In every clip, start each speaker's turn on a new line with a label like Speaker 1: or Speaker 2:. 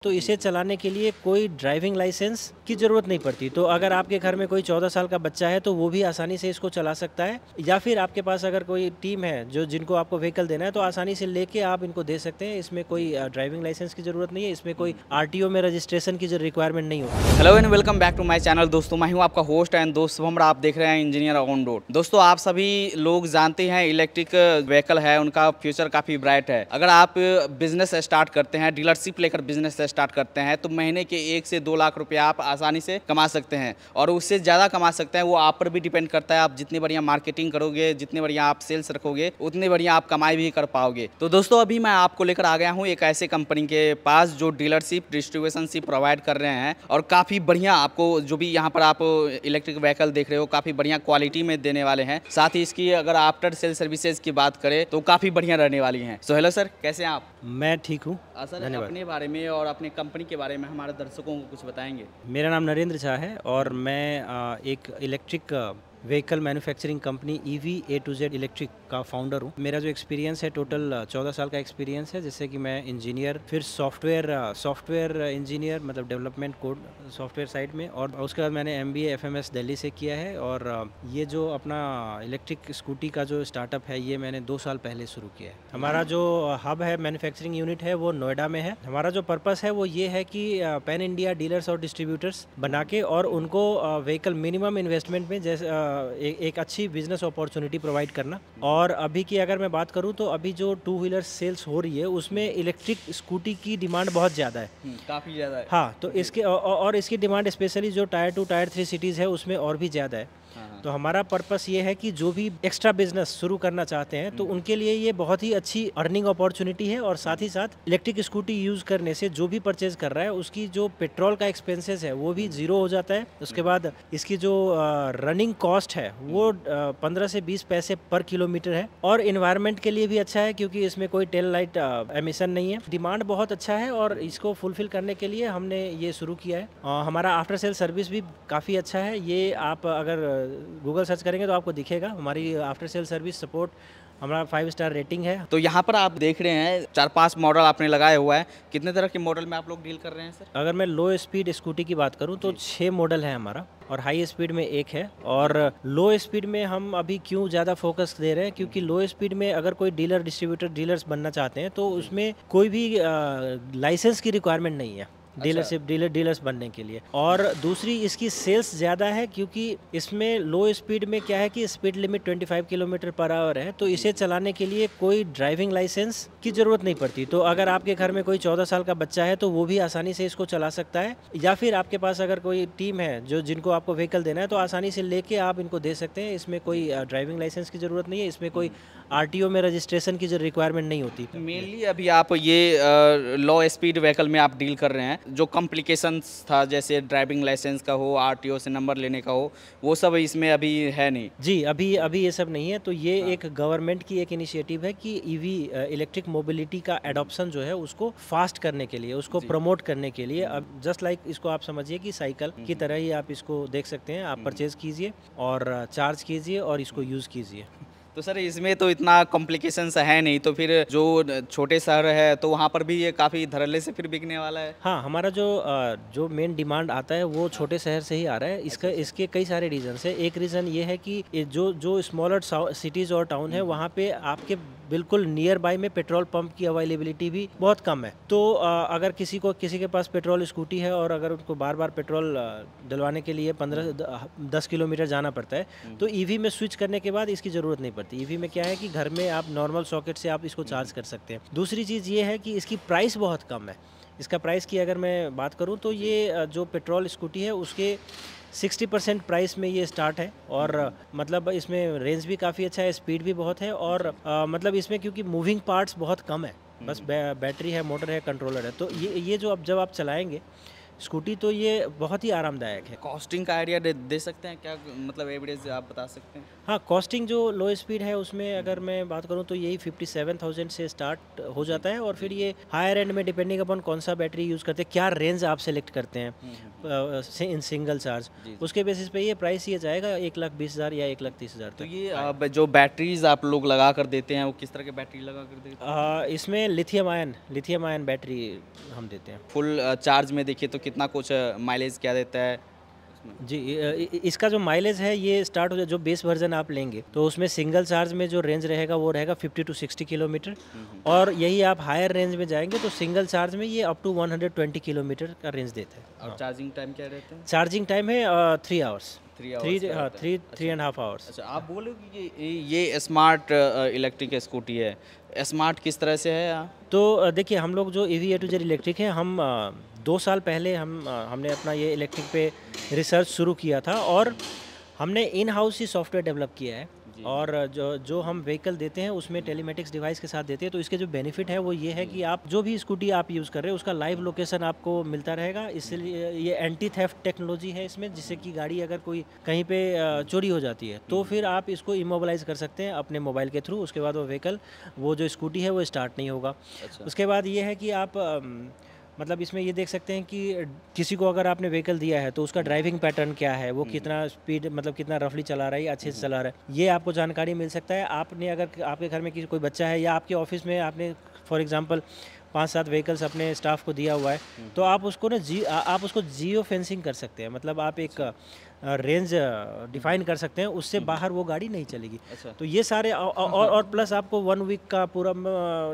Speaker 1: तो इसे चलाने के लिए कोई ड्राइविंग लाइसेंस की ज़रूरत नहीं पड़ती। तो अगर आपके घर में कोई 14 साल का बच्चा है तो वो भी आसानी से इसको चला सकता है, या फिर आपके पास अगर कोई टीम है जो जिनको आपको व्हीकल देना है तो आसानी से लेके आप इनको दे सकते हैं। इसमें कोई ड्राइविंग लाइसेंस की ज़रूरत नहीं है, इसमें कोई आरटीओ में रजिस्ट्रेशन की रिक्वायरमेंट नहीं होती।
Speaker 2: Hello and welcome back to my channel. दोस्तों मैं हूं आपका होस्ट एंड दोस्त शुभम। आप देख रहे हैं इंजीनियर ऑन रोड। दोस्तों आप सभी लोग जानते हैं इलेक्ट्रिक व्हीकल है, उनका फ्यूचर काफ़ी ब्राइट है। अगर आप बिजनेस स्टार्ट करते हैं, डीलरशिप लेकर बिजनेस स्टार्ट करते हैं तो महीने के 1 से 2 लाख रुपये आप आसानी से कमा सकते हैं, और उससे ज़्यादा कमा सकते हैं। वो आप पर भी डिपेंड करता है, आप जितनी बढ़िया मार्केटिंग करोगे, जितने बढ़िया आप सेल्स रखोगे, उतनी बढ़िया आप कमाई भी कर पाओगे। तो दोस्तों अभी मैं आपको लेकर आ गया हूँ एक ऐसे कंपनी के पास जो डीलरशिप डिस्ट्रीब्यूशनशिप प्रोवाइड कर रहे हैं, और काफ़ी बढ़िया आपको जो भी यहाँ पर आप इलेक्ट्रिक व्हीकल देख रहे हो काफ़ी बढ़िया क्वालिटी में देने वाले हैं। साथ ही इसकी अगर आफ्टर सेल सर्विसेज की बात करें तो काफ़ी बढ़िया रहने वाली हैं। सो हेलो सर, कैसे हैं आप?
Speaker 1: मैं ठीक हूँ,
Speaker 2: सर
Speaker 1: धन्यवाद।
Speaker 2: अपने बारे में और अपने कंपनी के बारे में हमारे दर्शकों को कुछ बताएंगे?
Speaker 1: मेरा नाम नरेंद्र झा है और मैं एक electric vehicle manufacturing company EV A to Z electric का फाउंडर हूँ। मेरा जो एक्सपीरियंस है टोटल 14 साल का एक्सपीरियंस है, जिससे कि मैं इंजीनियर, फिर सॉफ्टवेयर इंजीनियर मतलब डेवलपमेंट कोड सॉफ्टवेयर साइड में, और उसके बाद मैंने MBA FMS दिल्ली से किया है। और ये जो अपना इलेक्ट्रिक स्कूटी का जो स्टार्टअप है ये मैंने 2 साल पहले शुरू किया है। हमारा जो हब है, मैन्युफैक्चरिंग यूनिट है, वो नोएडा में है। हमारा जो पर्पस है वो ये है कि पैन इंडिया डीलर्स और डिस्ट्रीब्यूटर्स बना के और उनको व्हीकल मिनिमम इन्वेस्टमेंट में जैसे एक अच्छी बिजनेस अपॉर्चुनिटी प्रोवाइड करना। और अभी की अगर मैं बात करूं तो अभी जो 2 व्हीलर सेल्स हो रही है उसमें इलेक्ट्रिक स्कूटी की डिमांड बहुत ज़्यादा है,
Speaker 2: काफ़ी ज़्यादा है।
Speaker 1: हाँ। तो इसके और इसकी डिमांड स्पेशली जो टायर 2 टायर 3 सिटीज़ है उसमें और भी ज़्यादा है। तो हमारा पर्पस ये है कि जो भी एक्स्ट्रा बिजनेस शुरू करना चाहते हैं तो उनके लिए ये बहुत ही अच्छी अर्निंग अपॉर्चुनिटी है। और साथ ही साथ इलेक्ट्रिक स्कूटी यूज़ करने से जो भी परचेज कर रहा है उसकी जो पेट्रोल का एक्सपेंसेस है वो भी ज़ीरो हो जाता है। उसके बाद इसकी जो रनिंग कॉस्ट है वो 15 से 20 पैसे पर किलोमीटर है। और इन्वायरमेंट के लिए भी अच्छा है क्योंकि इसमें कोई टेल लाइट एमिशन नहीं है। डिमांड बहुत अच्छा है और इसको फुलफिल करने के लिए हमने ये शुरू किया है। हमारा आफ्टर सेल सर्विस भी काफ़ी अच्छा है। ये आप अगर गूगल सर्च करेंगे तो आपको दिखेगा। हमारी आफ्टर सेल सर्विस सपोर्ट, हमारा 5 स्टार रेटिंग है।
Speaker 2: तो यहाँ पर आप देख रहे हैं 4-5 मॉडल आपने लगाए हुआ है। कितने तरह के मॉडल में आप लोग डील कर रहे हैं सर?
Speaker 1: अगर मैं लो स्पीड स्कूटी की बात करूं तो 6 मॉडल है हमारा, और हाई स्पीड में 1 है। और लो स्पीड में हम अभी क्यों ज़्यादा फोकस दे रहे हैं, क्योंकि लो स्पीड में अगर कोई डीलर डिस्ट्रीब्यूटर डीलर्स बनना चाहते हैं तो उसमें कोई भी लाइसेंस की रिक्वायरमेंट नहीं है डीलरशिप डीलर्स बनने के लिए। और दूसरी इसकी सेल्स ज़्यादा है क्योंकि इसमें लो स्पीड में क्या है कि speed limit 25 kilometre per hour है, तो इसे चलाने के लिए कोई ड्राइविंग लाइसेंस की ज़रूरत नहीं पड़ती। तो अगर आपके घर में कोई 14 साल का बच्चा है तो वो भी आसानी से इसको चला सकता है, या फिर आपके पास अगर कोई टीम है जो जिनको आपको व्हीकल देना है तो आसानी से लेके आप इनको दे सकते हैं। इसमें कोई ड्राइविंग लाइसेंस की ज़रूरत नहीं है, इसमें कोई आरटीओ में रजिस्ट्रेशन की रिक्वायरमेंट नहीं होती।
Speaker 2: मेनली अभी आप ये लो स्पीड व्हीकल में आप डील कर रहे हैं। जो कॉम्प्लिकेशंस था जैसे ड्राइविंग लाइसेंस का हो, आरटीओ से नंबर लेने का हो, वो सब इसमें अभी है नहीं।
Speaker 1: जी, अभी ये सब नहीं है। तो ये एक गवर्नमेंट की एक इनिशिएटिव है कि EV इलेक्ट्रिक मोबिलिटी का एडॉप्शन जो है उसको फास्ट करने के लिए, उसको प्रमोट करने के लिए। अब जस्ट लाइक इसको आप समझिए कि साइकिल की तरह ही आप इसको देख सकते हैं। आप परचेज कीजिए और चार्ज कीजिए और इसको यूज़ कीजिए।
Speaker 2: तो सर इसमें तो इतना कॉम्प्लिकेशंस है नहीं, तो फिर जो छोटे शहर है तो वहाँ पर भी ये काफ़ी धड़ल्ले से फिर बिकने वाला है।
Speaker 1: हाँ, हमारा जो मेन डिमांड आता है वो छोटे शहर से ही आ रहा है। इसके कई सारे रीजंस है। एक रीज़न ये है कि जो स्मॉलर सिटीज़ और टाउन है वहाँ पे आपके बिल्कुल नियर बाय में पेट्रोल पंप की अवेलेबिलिटी भी बहुत कम है। तो अगर किसी के पास पेट्रोल स्कूटी है और अगर उनको बार बार पेट्रोल डलवाने के लिए 10 किलोमीटर जाना पड़ता है तो EV में स्विच करने के बाद इसकी ज़रूरत नहीं पड़ती। EV में क्या है कि घर में आप नॉर्मल सॉकेट से आप इसको चार्ज कर सकते हैं। दूसरी चीज़ ये है कि इसकी प्राइस बहुत कम है। इसका प्राइस की अगर मैं बात करूं तो ये जो पेट्रोल स्कूटी है उसके 60% प्राइस में ये स्टार्ट है। और मतलब इसमें रेंज भी काफ़ी अच्छा है, स्पीड भी बहुत है। और मतलब इसमें क्योंकि मूविंग पार्ट्स बहुत कम है, बस बैटरी है, मोटर है, कंट्रोलर है। तो ये जो अब जब आप चलाएंगे स्कूटी तो ये बहुत ही आरामदायक है।
Speaker 2: कॉस्टिंग का आइडिया दे सकते हैं क्या, मतलब एवरेज आप बता सकते हैं?
Speaker 1: हाँ, कॉस्टिंग जो लो स्पीड है उसमें अगर मैं बात करूँ तो यही 57,000 से स्टार्ट हो
Speaker 2: जी,
Speaker 1: जाता है, और
Speaker 2: जी।
Speaker 1: फिर ये हायर एंड में डिपेंडिंग अपॉन कौन-सा बैटरी यूज़ करते हैं, क्या रेंज आप सेलेक्ट करते हैं इन सिंगल चार्ज,
Speaker 2: जी, जी।
Speaker 1: उसके बेसिस पे ये प्राइस ये जाएगा 1,20,000 या 1,30,000
Speaker 2: तो
Speaker 1: तक।
Speaker 2: ये जो बैटरीज़ आप लोग लगा कर देते हैं, वो किस तरह की बैटरी लगा कर देते हैं?
Speaker 1: इसमें लिथियम आयन बैटरी हम देते हैं।
Speaker 2: फुल चार्ज में देखिए तो कितना कुछ माइलेज क्या देता है उसमें?
Speaker 1: जी, इसका जो माइलेज है ये स्टार्ट हो जाए, जो बेस वर्जन आप लेंगे तो उसमें सिंगल चार्ज में जो रेंज रहेगा वो रहेगा 50 टू 60 किलोमीटर, और यही आप हायर रेंज में जाएंगे तो सिंगल चार्ज में ये अप टू 120 किलोमीटर का रेंज देता है।
Speaker 2: और
Speaker 1: हाँ।
Speaker 2: चार्जिंग टाइम क्या रहता है?
Speaker 1: चार्जिंग टाइम है 3 आवर्स।
Speaker 2: 3 आवर्स का रहता है।
Speaker 1: Three and half hours.
Speaker 2: अच्छा, आप बोले कि ये स्मार्ट इलेक्ट्रिक स्कूटी है। स्मार्ट किस तरह से है?
Speaker 1: तो देखिए, हम लोग जो EV A to Z electric है, हम 2 साल पहले हमने अपना ये इलेक्ट्रिक पे रिसर्च शुरू किया था, और हमने in house he software develop किया है।
Speaker 2: जी।
Speaker 1: और जो जो हम व्हीकल देते हैं उसमें टेलीमेटिक्स डिवाइस के साथ देते हैं, तो इसके जो बेनिफिट है वो ये है कि आप जो भी स्कूटी आप यूज़ कर रहे हो उसका लाइव लोकेशन आपको मिलता रहेगा। इसलिए ये एंटी थेफ्ट टेक्नोलॉजी है इसमें, जिससे कि गाड़ी अगर कोई कहीं पे चोरी हो जाती है तो फिर आप इसको इमोबलाइज कर सकते हैं अपने मोबाइल के थ्रू। उसके बाद वो व्हीकल, वो जो स्कूटी है वो स्टार्ट नहीं होगा।
Speaker 2: अच्छा।
Speaker 1: उसके बाद ये है कि आप मतलब इसमें ये देख सकते हैं कि किसी को अगर आपने व्हीकल दिया है तो उसका ड्राइविंग पैटर्न क्या है, वो कितना स्पीड, मतलब कितना रफली चला रहा है या अच्छे से चला रहा है, ये आपको जानकारी मिल सकता है। आपने अगर आपके घर में किसी कोई बच्चा है या आपके ऑफिस में आपने फॉर एग्जांपल 5-7 व्हीकल्स अपने स्टाफ को दिया हुआ है, तो आप उसको ना आप उसको जियो फेंसिंग कर सकते हैं। मतलब आप एक रेंज डिफाइन कर सकते हैं, उससे बाहर वो गाड़ी नहीं चलेगी।
Speaker 2: अच्छा।
Speaker 1: तो ये सारे और प्लस आपको 1 वीक का पूरा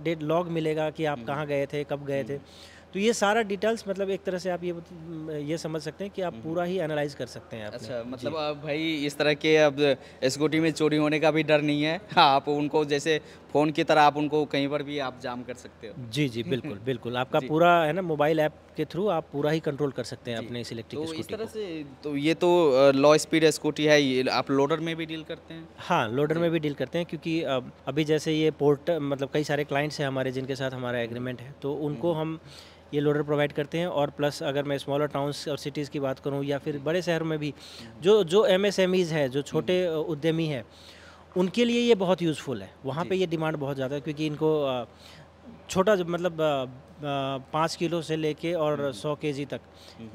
Speaker 1: डेट लॉग मिलेगा कि आप कहाँ गए थे, कब गए थे। तो ये सारा डिटेल्स, मतलब एक तरह से आप ये समझ सकते हैं कि आप पूरा ही एनालाइज कर सकते हैं अपने।
Speaker 2: अच्छा, मतलब
Speaker 1: जी।
Speaker 2: अब भाई इस तरह के अब स्कूटी में चोरी होने का भी डर नहीं है। हाँ, आप उनको जैसे फ़ोन की तरह आप उनको कहीं पर भी आप जाम कर सकते हो।
Speaker 1: जी, जी, बिल्कुल, बिल्कुल। आपका
Speaker 2: जी।
Speaker 1: पूरा है ना, मोबाइल ऐप के थ्रू आप पूरा ही कंट्रोल कर सकते हैं
Speaker 2: जी।
Speaker 1: अपने इस इलेक्ट्रिक
Speaker 2: तो इस
Speaker 1: स्कूटी
Speaker 2: तरह
Speaker 1: को।
Speaker 2: से तो ये तो लो स्पीड स्कूटी है, ये आप लोडर में भी डील करते हैं?
Speaker 1: हाँ, लोडर
Speaker 2: जी।
Speaker 1: में भी डील करते हैं, क्योंकि अभी जैसे ये पोर्ट, मतलब कई सारे क्लाइंट्स हैं हमारे जिनके साथ हमारा एग्रीमेंट है, तो उनको हम ये लोडर प्रोवाइड करते हैं। और प्लस अगर मैं स्मॉलर टाउन्स और सिटीज़ की बात करूँ या फिर बड़े शहरों में भी, जो जो MSMEs है, जो छोटे उद्यमी हैं, उनके लिए ये बहुत यूज़फुल है। वहाँ
Speaker 2: जी।
Speaker 1: पे ये डिमांड बहुत ज़्यादा है, क्योंकि इनको छोटा जो मतलब 5 किलो से लेके और 100 केजी तक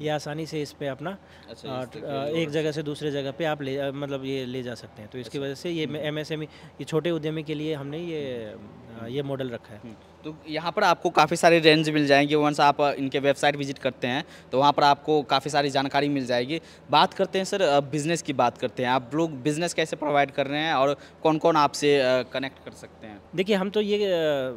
Speaker 1: ये आसानी से इस पे अपना
Speaker 2: अच्छा, इस तरह के
Speaker 1: एक
Speaker 2: लोडर
Speaker 1: जगह से दूसरे जगह पे आप मतलब ये ले जा सकते हैं। तो इसकी वजह से ये MSME, ये छोटे उद्यमी के लिए हमने ये मॉडल रखा है।
Speaker 2: तो यहाँ पर आपको काफ़ी सारे रेंज मिल जाएंगे। वंस आप इनके वेबसाइट विजिट करते हैं तो वहाँ पर आपको काफ़ी सारी जानकारी मिल जाएगी। बात करते हैं सर, बिज़नेस की बात करते हैं। आप लोग बिज़नेस कैसे प्रोवाइड कर रहे हैं और कौन-कौन आपसे कनेक्ट कर सकते हैं?
Speaker 1: देखिए, हम तो ये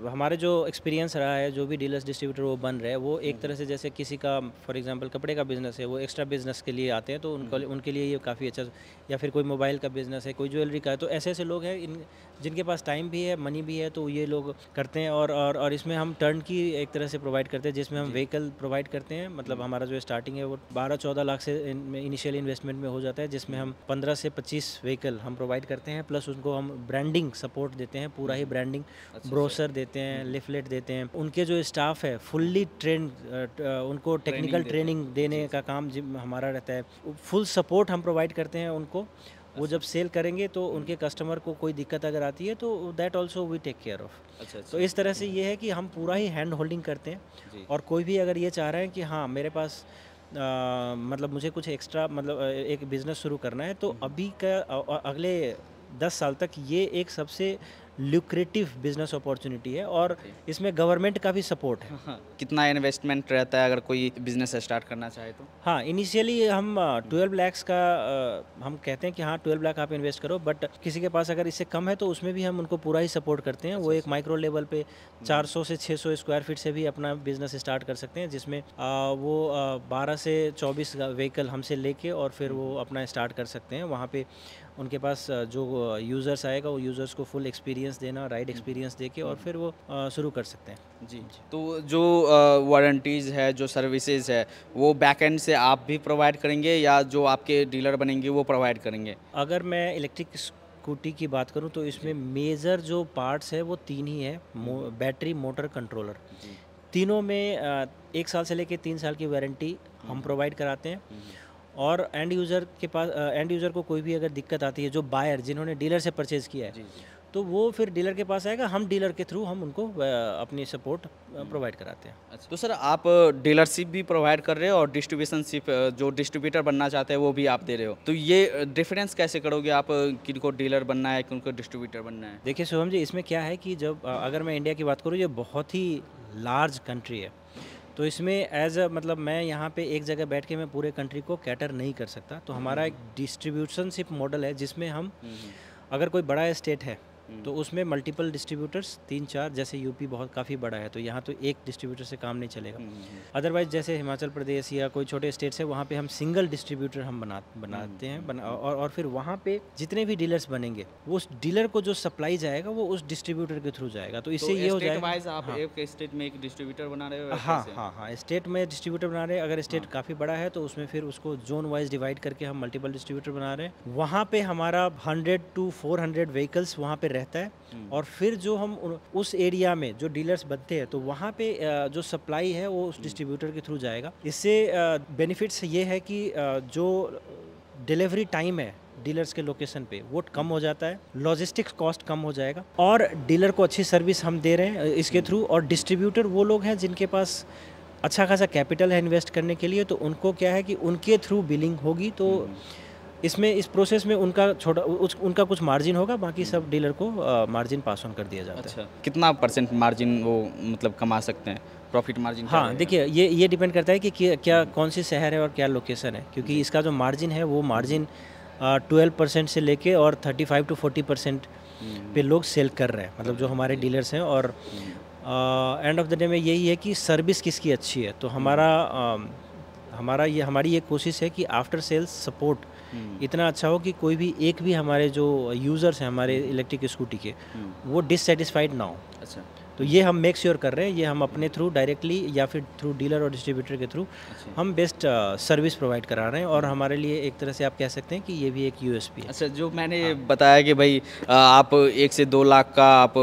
Speaker 1: हमारे जो एक्सपीरियंस रहा है, जो भी डीलर्स डिस्ट्रीब्यूटर वो बन रहे हैं, वो एक तरह से जैसे किसी का फॉर एग्जांपल कपड़े का बिज़नेस है, वो एक्स्ट्रा बिज़नेस के लिए आते हैं, तो उनके लिए ये काफ़ी अच्छा। या फिर कोई मोबाइल का बिज़नेस है, कोई ज्वेलरी का है, तो ऐसे लोग हैं जिनके पास टाइम भी है, मनी भी है, तो ये लोग करते हैं। और इसमें हम टर्न की एक तरह से प्रोवाइड करते हैं, जिसमें हम व्हीकल प्रोवाइड करते हैं। मतलब हमारा जो स्टार्टिंग है वो 12-14 लाख से इनिशियल इन्वेस्टमेंट में हो जाता है, जिसमें हम 15 से 25 व्हीकल हम प्रोवाइड करते हैं। प्लस उनको हम ब्रांडिंग सपोर्ट देते हैं, पूरा ही ब्रांडिंग, ब्रोशर देते हैं, लिफलेट देते हैं। उनके जो स्टाफ है फुल्ली ट्रेंड, उनको टेक्निकल ट्रेनिंग देने का काम हमारा रहता है। फुल सपोर्ट हम प्रोवाइड करते हैं उनको। वो जब सेल करेंगे तो उनके कस्टमर को कोई दिक्कत अगर आती है तो that also we take care of.
Speaker 2: अच्छा,
Speaker 1: तो इस तरह से ये है कि हम पूरा ही हैंड होल्डिंग करते हैं।
Speaker 2: जी।
Speaker 1: और कोई भी अगर ये चाह रहे हैं कि हाँ मेरे पास मतलब मुझे कुछ एक्स्ट्रा, मतलब एक बिज़नेस शुरू करना है, तो अभी का अगले 10 साल तक ये एक सबसे ल्यूक्रेटिव बिजनेस अपॉर्चुनिटी है, और इसमें गवर्नमेंट का भी सपोर्ट है।
Speaker 2: हाँ, कितना इन्वेस्टमेंट रहता है अगर कोई बिज़नेस स्टार्ट करना चाहे तो?
Speaker 1: हाँ, इनिशियली हम 12 लाख्स का हम कहते हैं कि हाँ 12 लाख आप इन्वेस्ट करो, बट किसी के पास अगर इससे कम है तो उसमें भी हम उनको पूरा ही सपोर्ट करते हैं। वो एक माइक्रो लेवल पे 400 से 600 स्क्वायर फीट से भी अपना बिजनेस स्टार्ट कर सकते हैं, जिसमें वो 12 से 24 व्हीकल हमसे लेके और फिर वो अपना स्टार्ट कर सकते हैं। वहाँ पे उनके पास जो यूज़र्स आएगा वो यूज़र्स को फुल एक्सपीरियंस देना, राइड एक्सपीरियंस देके और फिर वो शुरू कर सकते हैं।
Speaker 2: जी। तो जो वारंटीज़ है, जो सर्विसेज है, वो बैक एंड से आप भी प्रोवाइड करेंगे या जो आपके डीलर बनेंगे वो प्रोवाइड करेंगे?
Speaker 1: अगर मैं इलेक्ट्रिक स्कूटी की बात करूं तो इसमें मेजर जो पार्ट्स है वो 3 ही है। Battery, motor, controller.
Speaker 2: जी।
Speaker 1: तीनों में 1 साल से लेके 3 साल की वारंटी हम प्रोवाइड कराते हैं। और एंड यूज़र को कोई भी अगर दिक्कत आती है, जो बायर जिन्होंने डीलर से परचेज़ किया है, तो वो फिर डीलर के पास आएगा, हम डीलर के थ्रू हम उनको अपनी सपोर्ट प्रोवाइड कराते हैं।
Speaker 2: अच्छा, तो सर आप डीलरशिप भी प्रोवाइड कर रहे हो और डिस्ट्रीब्यूशनशिप, जो डिस्ट्रीब्यूटर बनना चाहते हैं वो भी आप दे रहे हो, तो ये डिफरेंस कैसे करोगे आप, किनको डीलर बनना है, किनको डिस्ट्रीब्यूटर बनना है?
Speaker 1: देखिए शुभम जी, इसमें क्या है कि जब अगर मैं इंडिया की बात करूँ, ये बहुत ही लार्ज कंट्री है, तो इसमें मतलब मैं यहाँ पे एक जगह बैठ के मैं पूरे कंट्री को कैटर नहीं कर सकता। तो हमारा एक डिस्ट्रीब्यूशनशिप मॉडल है, जिसमें हम अगर कोई बड़ा स्टेट है तो उसमें मल्टीपल डिस्ट्रीब्यूटर्स 3-4, जैसे यूपी बहुत काफ़ी बड़ा है तो यहाँ तो एक डिस्ट्रीब्यूटर से काम नहीं चलेगा। अदरवाइज जैसे हिमाचल प्रदेश या कोई छोटे स्टेट्स है, वहाँ पे हम सिंगल डिस्ट्रीब्यूटर हम बनाते हैं और फिर वहाँ पे जितने भी डीलर्स बनेंगे, वो उस डीलर को जो सप्लाई जाएगा वो उस डिस्ट्रीब्यूटर के थ्रू जाएगा। तो इससे ये हो जाएगा,
Speaker 2: आप एक स्टेट में एक डिस्ट्रीब्यूटर बना रहे हो?
Speaker 1: हाँ, स्टेट में डिस्ट्रीब्यूटर बना रहे हैं। अगर स्टेट काफ़ी बड़ा है तो उसमें फिर उसको जोन वाइज डिवाइड करके हम मल्टीपल डिस्ट्रीब्यूटर बना रहे हैं। वहाँ पे हमारा 100 to 400 व्हीकल्स वहाँ पे रहता है, और फिर जो हम उस एरिया में जो डीलर्स बनते हैं, तो वहाँ पे जो सप्लाई है वो उस डिस्ट्रीब्यूटर के थ्रू जाएगा। इससे बेनिफिट्स ये है कि जो डिलीवरी टाइम है डीलर्स के लोकेशन पे वो कम हो जाता है, लॉजिस्टिक्स कॉस्ट कम हो जाएगा, और डीलर को अच्छी सर्विस हम दे रहे हैं इसके थ्रू। और डिस्ट्रीब्यूटर वो लोग हैं जिनके पास अच्छा खासा कैपिटल है इन्वेस्ट करने के लिए, तो उनको क्या है कि उनके थ्रू बिलिंग होगी, तो इसमें इस प्रोसेस में उनका कुछ मार्जिन होगा, बाकी सब डीलर को मार्जिन पास ऑन कर दिया जाता है।
Speaker 2: अच्छा, कितना % मार्जिन वो मतलब कमा सकते हैं, प्रॉफिट मार्जिन?
Speaker 1: हाँ, देखिए ये डिपेंड करता है कि क्या कौन सी शहर है और क्या लोकेशन है, क्योंकि इसका जो मार्जिन है वो मार्जिन 12% से लेके और 35 to 40% पे लोग सेल कर रहे हैं, मतलब जो हमारे डीलर्स हैं। और एंड ऑफ द डे में यही है कि सर्विस किसकी अच्छी है, तो हमारी ये कोशिश है कि आफ्टर सेल्स सपोर्ट इतना अच्छा हो कि कोई भी एक भी हमारे जो यूज़र्स हैं हमारे इलेक्ट्रिक स्कूटी के, वो डिससेटिस्फाइड ना हो।
Speaker 2: अच्छा,
Speaker 1: तो ये हम मेक श्योर कर रहे हैं, ये हम अपने थ्रू डायरेक्टली या फिर थ्रू डीलर और डिस्ट्रीब्यूटर के थ्रू हम बेस्ट सर्विस प्रोवाइड करा रहे हैं, और हमारे लिए एक तरह से आप कह सकते हैं कि ये भी एक यूएसपी है।
Speaker 2: अच्छा, जो मैंने बताया कि भाई आप 1 से 2 लाख का आप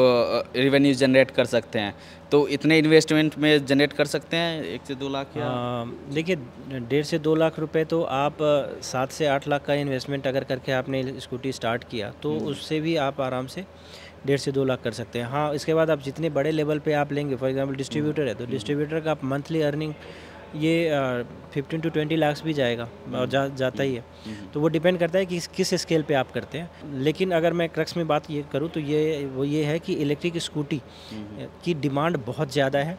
Speaker 2: रेवेन्यू जनरेट कर सकते हैं, तो इतने इन्वेस्टमेंट में जनरेट कर सकते हैं 1 से 2 लाख?
Speaker 1: देखिए 1.5 से 2 लाख रुपए तो आप 7 से 8 लाख का इन्वेस्टमेंट अगर करके आपने स्कूटी स्टार्ट किया, तो उससे भी आप आराम से 1.5 से 2 लाख कर सकते हैं। हाँ, इसके बाद आप जितने बड़े लेवल पे आप लेंगे, फॉर एग्जांपल डिस्ट्रीब्यूटर है, तो डिस्ट्रीब्यूटर का आप मंथली अर्निंग ये 15 to 20 लाख भी जाएगा और जाता ही है। तो वो डिपेंड करता है कि किस स्केल पे आप करते हैं। लेकिन अगर मैं क्रक्स में बात ये करूँ तो ये है कि इलेक्ट्रिक स्कूटी की डिमांड बहुत ज़्यादा है।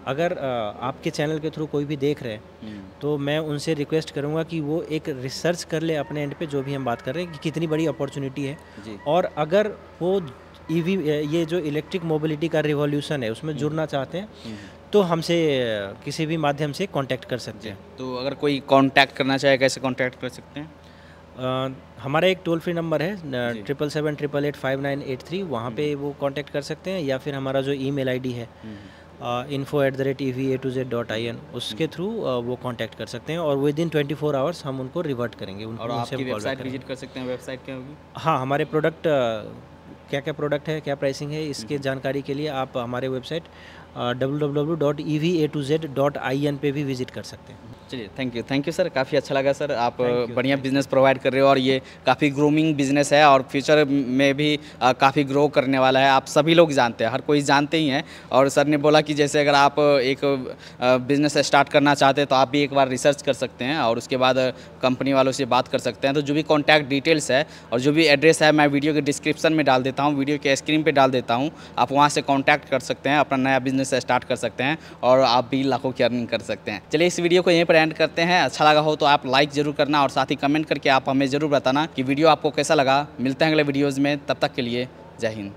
Speaker 1: अगर आपके चैनल के थ्रू कोई भी देख रहे हैं, तो मैं उनसे रिक्वेस्ट करूंगा कि वो एक रिसर्च कर ले अपने एंड पे, जो भी हम बात कर रहे हैं कि कितनी बड़ी अपॉर्चुनिटी है, और अगर वो ईवी ये जो इलेक्ट्रिक मोबिलिटी का रिवॉल्यूशन है उसमें जुड़ना चाहते हैं, तो हमसे किसी भी माध्यम से कांटेक्ट कर सकते हैं।
Speaker 2: तो अगर कोई कांटेक्ट करना चाहे, कैसे कांटेक्ट कर सकते हैं?
Speaker 1: हमारा एक टोल फ्री नंबर है 777885983, वहाँ पे वो कांटेक्ट कर सकते हैं, या फिर हमारा जो ईमेल आईडी है info@eva2z.in, उसके थ्रू वो कांटेक्ट कर सकते हैं, और विद इन 24 आवर्स हम उनको रिवर्ट करेंगे।
Speaker 2: और आपकी वेबसाइट विजिट कर सकते हैं, वेबसाइट क्या होगी?
Speaker 1: हाँ, हमारे प्रोडक्ट क्या प्रोडक्ट है, क्या प्राइसिंग है, इसके जानकारी के लिए आप हमारे वेबसाइट www.eva2z.in पे भी विजिट कर सकते हैं।
Speaker 2: चलिए, थैंक यू सर, काफ़ी अच्छा लगा सर, आप बढ़िया बिजनेस प्रोवाइड कर रहे हो, और ये काफ़ी ग्रूमिंग बिजनेस है और फ्यूचर में भी काफ़ी ग्रो करने वाला है। आप सभी लोग जानते हैं, हर कोई जानते ही हैं। और सर ने बोला कि जैसे अगर आप एक बिज़नेस स्टार्ट करना चाहते हैं तो आप भी एक बार रिसर्च कर सकते हैं, और उसके बाद कंपनी वालों से बात कर सकते हैं। तो जो भी कॉन्टैक्ट डिटेल्स है और जो भी एड्रेस है, मैं वीडियो के डिस्क्रिप्शन में डाल देता हूँ, वीडियो के स्क्रीन पर डाल देता हूँ, आप वहाँ से कॉन्टैक्ट कर सकते हैं, अपना नया बिजनेस स्टार्ट कर सकते हैं, और आप भी लाखों की अर्निंग कर सकते हैं। चलिए, इस वीडियो को यहीं पर एंड करते हैं। अच्छा लगा हो तो आप लाइक जरूर करना, और साथ ही कमेंट करके आप हमें ज़रूर बताना कि वीडियो आपको कैसा लगा। मिलते हैं अगले वीडियोज़ में, तब तक के लिए जय हिंद।